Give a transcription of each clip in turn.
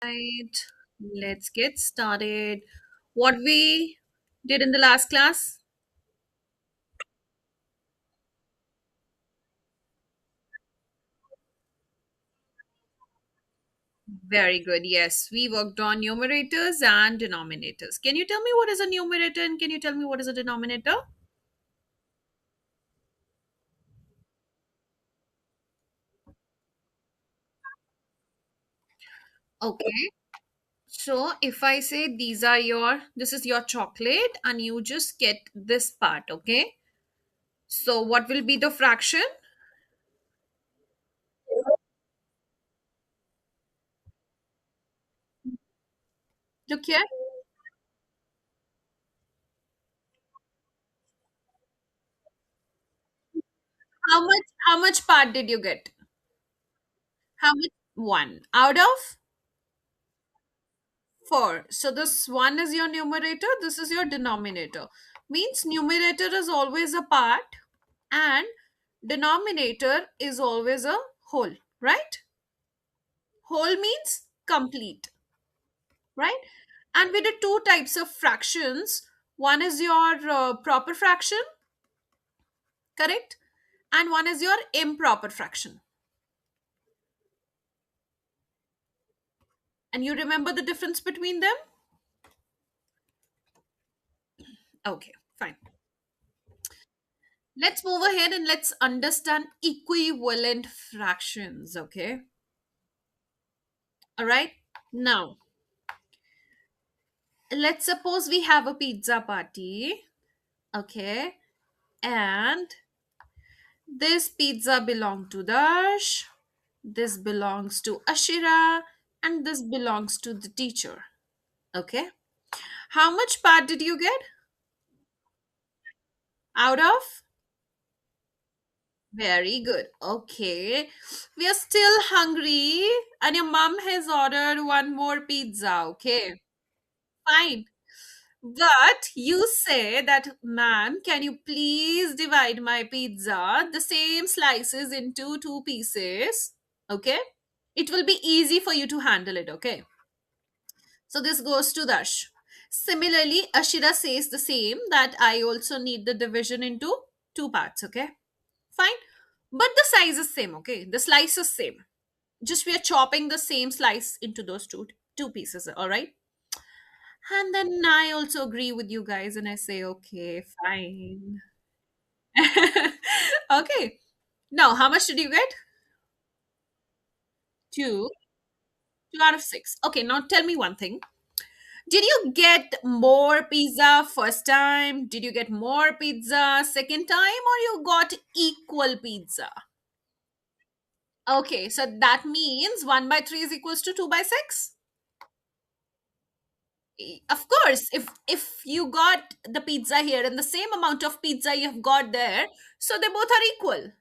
Right, let's get started. What we did in the last class? Very good. Yes, we worked on numerators and denominators. Can you tell me what is a numerator and can you tell me what is a denominator? Okay. So if I say this is your chocolate and you just get this part, okay? So what will be the fraction? Look here. How much part did you get? How much? One. Out of? 4. So this 1 is your numerator, this is your denominator. Means numerator is always a part and denominator is always a whole, right? Whole means complete, right? And we did two types of fractions. One is your proper fraction, correct? And one is your improper fraction. And you remember the difference between them? Okay, fine. Let's move ahead and let's understand equivalent fractions, okay? All right. Now, let's suppose we have a pizza party, okay? And this pizza belongs to Dash, this belongs to Ashira, and this belongs to the teacher, okay? How much part did you get out of? Very good. Okay. We are still hungry, and your mom has ordered one more pizza, okay? Fine. But you say that, ma'am, can you please divide my pizza, the same slices, into two pieces? Okay? It will be easy for you to handle it, okay? So this goes to Dash. Similarly, Ashira says the same that I also need the division into two parts, okay? Fine. But the size is same, okay? The slice is same. Just we are chopping the same slice into those two pieces, all right? And then I also agree with you guys and I say, okay, fine. Okay. Now, how much did you get? Two. Two out of six. Okay, now tell me one thing. Did you get more pizza first time? Did you get more pizza second time? Or you got equal pizza? Okay, so that means 1 by 3 is equals to 2 by 6? Of course, if you got the pizza here and the same amount of pizza you have got there, so they both are equal.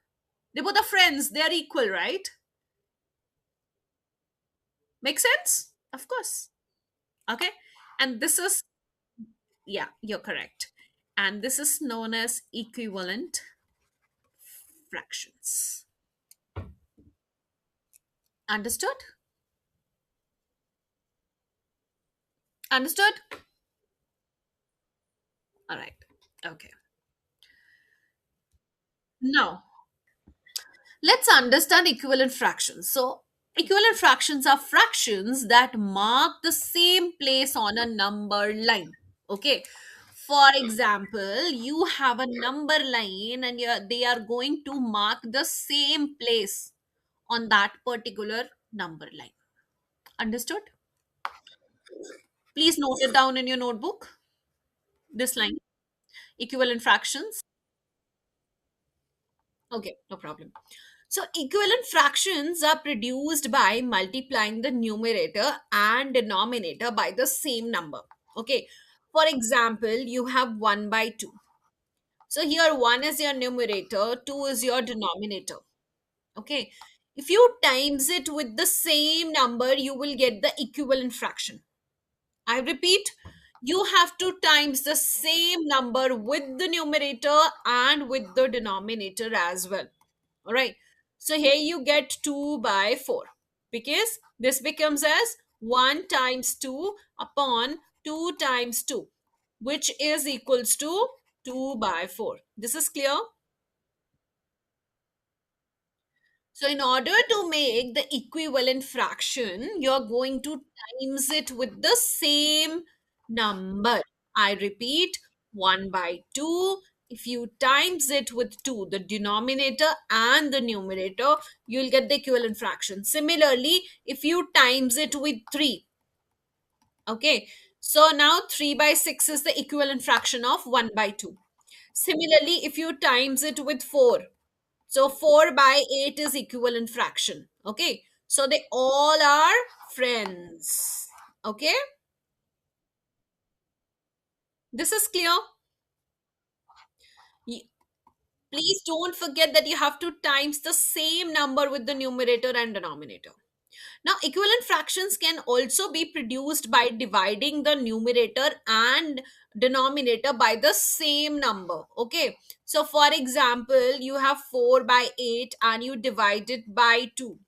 They both are friends. They are equal, right? Make sense? Of course. Okay. And this is, yeah, you're correct. And this is known as equivalent fractions. Understood? Understood? All right. Okay. Now, let's understand equivalent fractions. So, equivalent fractions are fractions that mark the same place on a number line. Okay. For example, you have a number line and they are going to mark the same place on that particular number line. Understood? Please note it down in your notebook. This line, equivalent fractions. Okay, no problem. So, equivalent fractions are produced by multiplying the numerator and denominator by the same number. Okay, for example, you have 1 by 2. So, here 1 is your numerator, 2 is your denominator. Okay, if you times it with the same number, you will get the equivalent fraction. I repeat, you have to times the same number with the numerator and with the denominator as well. All right. So here you get 2 by 4 because this becomes as 1 times 2 upon 2 times 2, which is equals to 2 by 4. This is clear? So in order to make the equivalent fraction, you're going to times it with the same number. I repeat, 1 by 2. If you times it with 2, the denominator and the numerator, you'll get the equivalent fraction. Similarly, if you times it with 3, okay, so now 3 by 6 is the equivalent fraction of 1 by 2. Similarly, if you times it with 4, so 4 by 8 is equivalent fraction. Okay. So they all are friends. Okay. This is clear. Y- Please don't forget that you have to times the same number with the numerator and denominator. Now, equivalent fractions can also be produced by dividing the numerator and denominator by the same number. Okay. So, for example, you have 4 by 8 and you divide it by 2.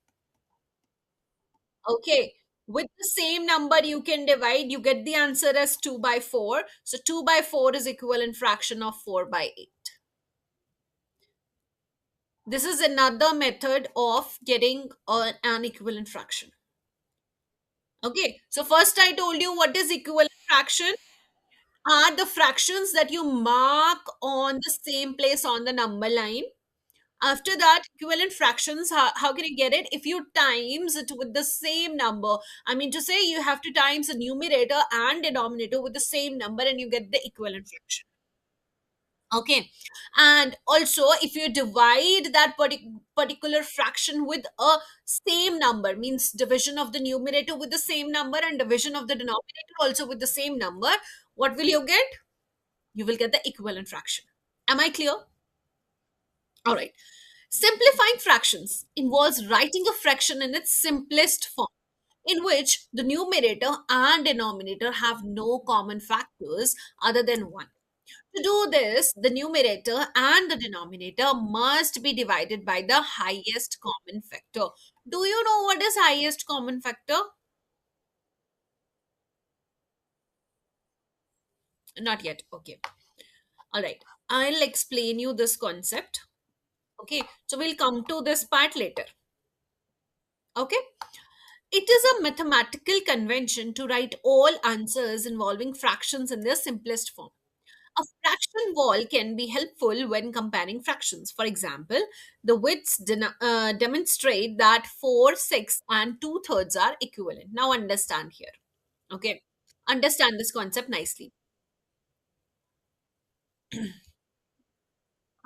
Okay. With the same number you can divide, you get the answer as 2 by 4. So 2 by 4 is equivalent fraction of 4 by 8. This is another method of getting an equivalent fraction. Okay. So first I told you what is equivalent fraction are the fractions that you mark on the same place on the number line. After that, equivalent fractions, how can you get it? If you times it with the same number, I mean to say you have to times the numerator and denominator with the same number and you get the equivalent fraction. Okay. And also, if you divide that particular fraction with a same number, means division of the numerator with the same number and division of the denominator also with the same number, what will you get? You will get the equivalent fraction. Am I clear? All right. Simplifying fractions involves writing a fraction in its simplest form, in which the numerator and denominator have no common factors other than 1. To do this, the numerator and the denominator must be divided by the highest common factor. Do you know what is highest common factor? Not yet. Okay. All right. I'll explain you this concept. Okay. So we'll come to this part later. Okay. It is a mathematical convention to write all answers involving fractions in their simplest form. A fraction wall can be helpful when comparing fractions. For example, the widths demonstrate that 4, 6, and 2/3 are equivalent. Now, understand here. Okay. Understand this concept nicely.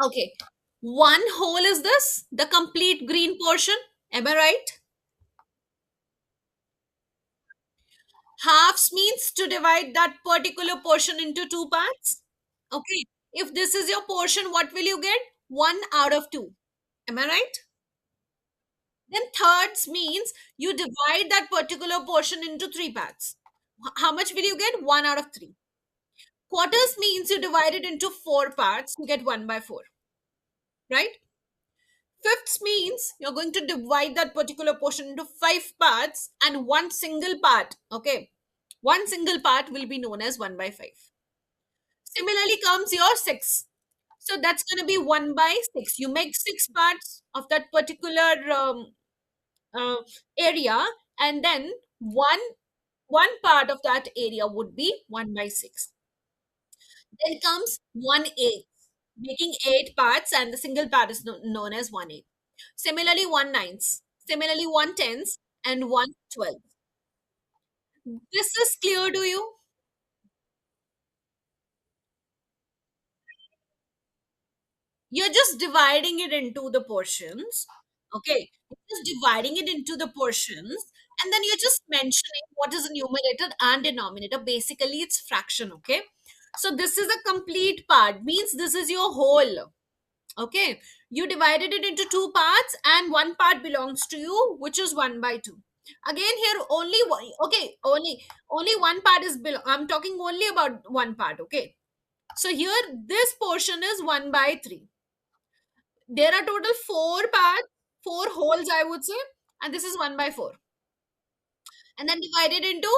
Okay. One whole is this, the complete green portion. Am I right? Halves means to divide that particular portion into two parts. Okay. If this is your portion, what will you get? 1 out of 2. Am I right? Then thirds means you divide that particular portion into three parts. How much will you get? 1 out of 3. Quarters means you divide it into four parts. You get 1 by 4. Right? Fifths means you're going to divide that particular portion into five parts and one single part. Okay. One single part will be known as 1 by 5. Similarly comes your 6. So that's going to be 1 by 6. You make six parts of that particular uh, area, and then one part of that area would be 1 by 6. Then comes 1/8, making 8 parts, and the single part is known as 1/8. Similarly, 1/9, similarly 1/10, and 1/12. This is clear to you? You're just dividing it into the portions. Okay, you're just dividing it into the portions, and then you're just mentioning what is the numerator and denominator. Basically, it's fraction. Okay, so this is a complete part, means this is your whole. Okay, you divided it into two parts, and one part belongs to you, which is 1 by 2. Again, here only one. Okay, only one part is I'm talking only about one part. Okay, so here this portion is 1 by 3. There are total four parts, four holes, I would say, and this is 1 by 4. and then divide it into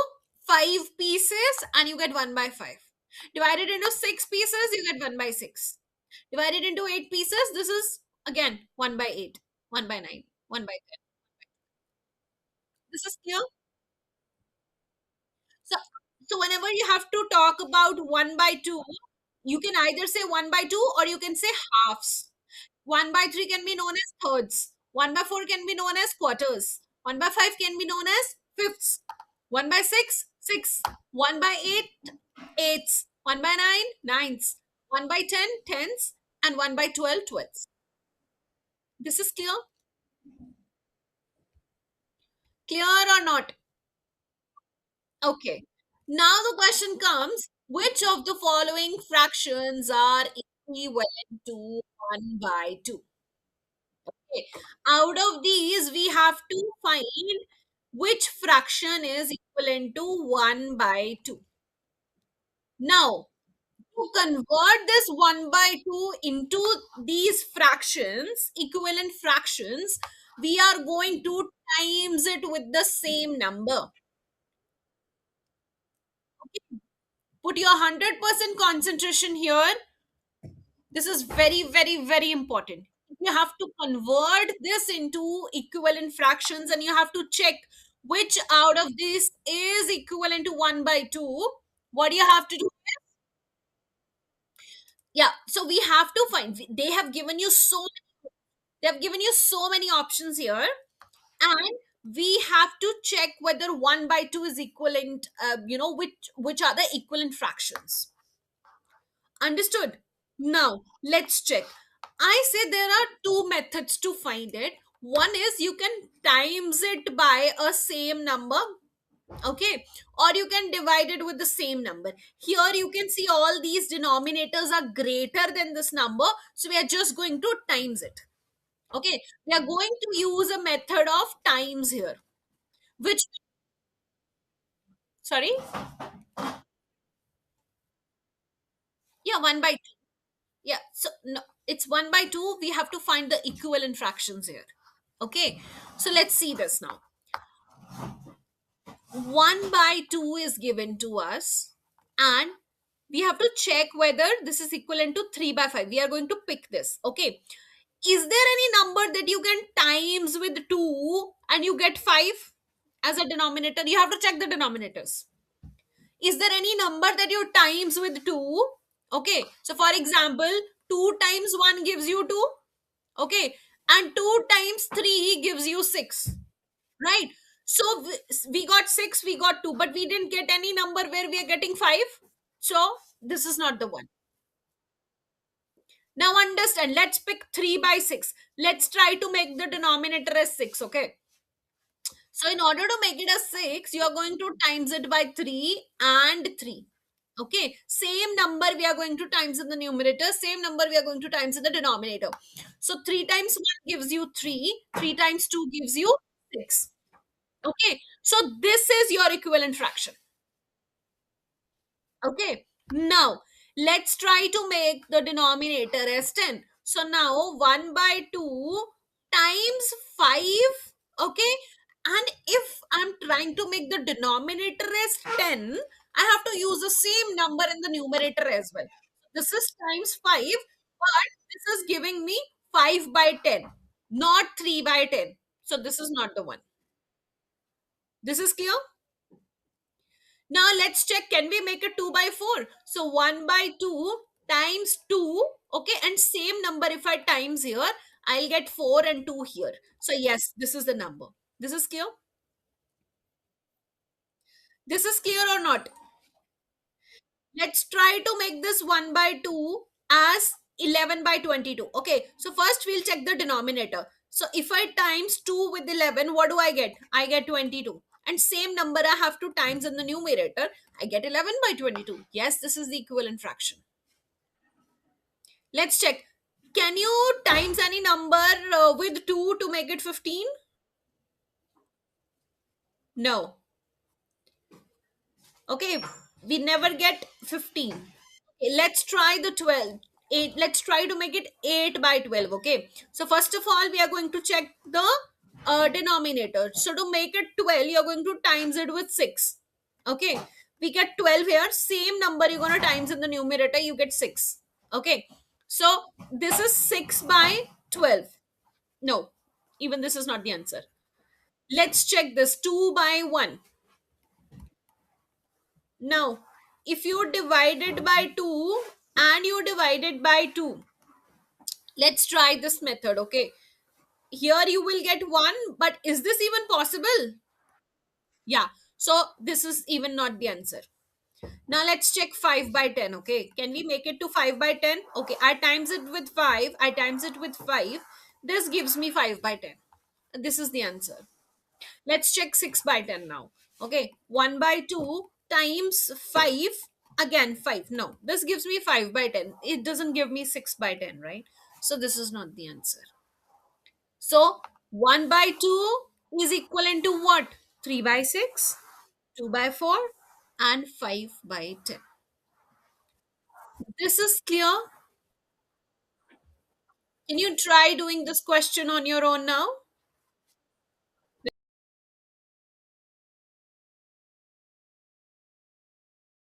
5 pieces and you get 1 by 5. Divide it into 6 pieces, you get 1 by 6. Divide it into 8 pieces, this is again 1 by 8, 1 by 9, 1 by 10. This is clear. So, so whenever you have to talk about 1 by 2, you can either say 1 by 2 or you can say halves. 1 by 3 can be known as thirds. 1 by 4 can be known as quarters. 1 by 5 can be known as fifths. 1 by 6, sixths. 1 by 8, eighths. 1 by 9, ninths. 1 by 10, tenths. And 1 by 12, twelfths. This is clear? Clear or not? Okay. Now the question comes, which of the following fractions are equivalent to 1 by 2? Okay. Out of these, we have to find which fraction is equivalent to 1 by 2. Now, to convert this 1 by 2 into these fractions, equivalent fractions, we are going to times it with the same number. Put your 100% concentration here. This is very, very, very important. You have to convert this into equivalent fractions and you have to check which out of this is equivalent to 1 by 2. What do you have to do? Yeah, so we have to find, they have given you so many options here, and we have to check whether 1 by 2 is equivalent, which are the equivalent fractions. Understood? Now, let's check. I say there are two methods to find it. One is you can times it by a same number, okay, or you can divide it with the same number. Here you can see all these denominators are greater than this number, so we are just going to times it. Okay, we are going to use a method of times here, which, sorry, yeah, 1 by 2. Yeah, so no, it's 1 by 2. We have to find the equivalent fractions here. Okay, so let's see this now. 1 by 2 is given to us, and we have to check whether this is equivalent to 3 by 5. We are going to pick this. Okay, is there any number that you can times with 2 and you get 5 as a denominator? You have to check the denominators. Is there any number that you times with 2? Okay, so for example, 2 times 1 gives you 2. Okay, and 2 times 3 gives you 6, right? So we got 6, we got 2, but we didn't get any number where we are getting 5. So this is not the one. Now understand, let's pick 3 by 6. Let's try to make the denominator as 6. Okay, so in order to make it as 6, you are going to times it by 3 and 3. Okay, same number we are going to times in the numerator, same number we are going to times in the denominator. So 3 times 1 gives you 3, 3 times 2 gives you 6. Okay, so this is your equivalent fraction. Okay, now let's try to make the denominator as 10. So now 1 by 2 times 5. Okay, and if I'm trying to make the denominator as 10, I have to use the same number in the numerator as well. This is times 5, but this is giving me 5 by 10, not 3 by 10. So this is not the one. This is clear? Now let's check, can we make it 2 by 4? So 1 by 2 times 2, okay, and same number if I times here, I'll get 4 and 2 here. So yes, this is the number. This is clear? This is clear or not? Let's try to make this 1 by 2 as 11 by 22. Okay, so first we'll check the denominator. So if I times 2 with 11, what do I get? I get 22. And same number I have to times in the numerator. I get 11 by 22. Yes, this is the equivalent fraction. Let's check. Can you times any number with 2 to make it 15? No. Okay, we never get 15. Okay, let's try the 12. 8. Let's try to make it 8 by 12. Okay, so first of all, we are going to check the denominator. So to make it 12, you're going to times it with 6. Okay. We get 12 here. Same number you're going to times in the numerator, you get 6. Okay. So this is 6 by 12. No, even this is not the answer. Let's check this. 2 by 1. Now, if you divide it by 2 and you divide it by 2, let's try this method. Okay. Here you will get 1, but is this even possible? Yeah. So this is even not the answer. Now let's check 5 by 10. Okay. Can we make it to 5 by 10? Okay. I times it with 5. I times it with 5. This gives me 5 by 10. This is the answer. Let's check 6 by 10 now. Okay. 1 by 2 times 5. Again 5. No. This gives me 5 by 10. It doesn't give me 6 by 10, right? So this is not the answer. So 1 by 2 is equivalent to what? 3 by 6, 2 by 4, and 5 by 10. This is clear. Can you try doing this question on your own now?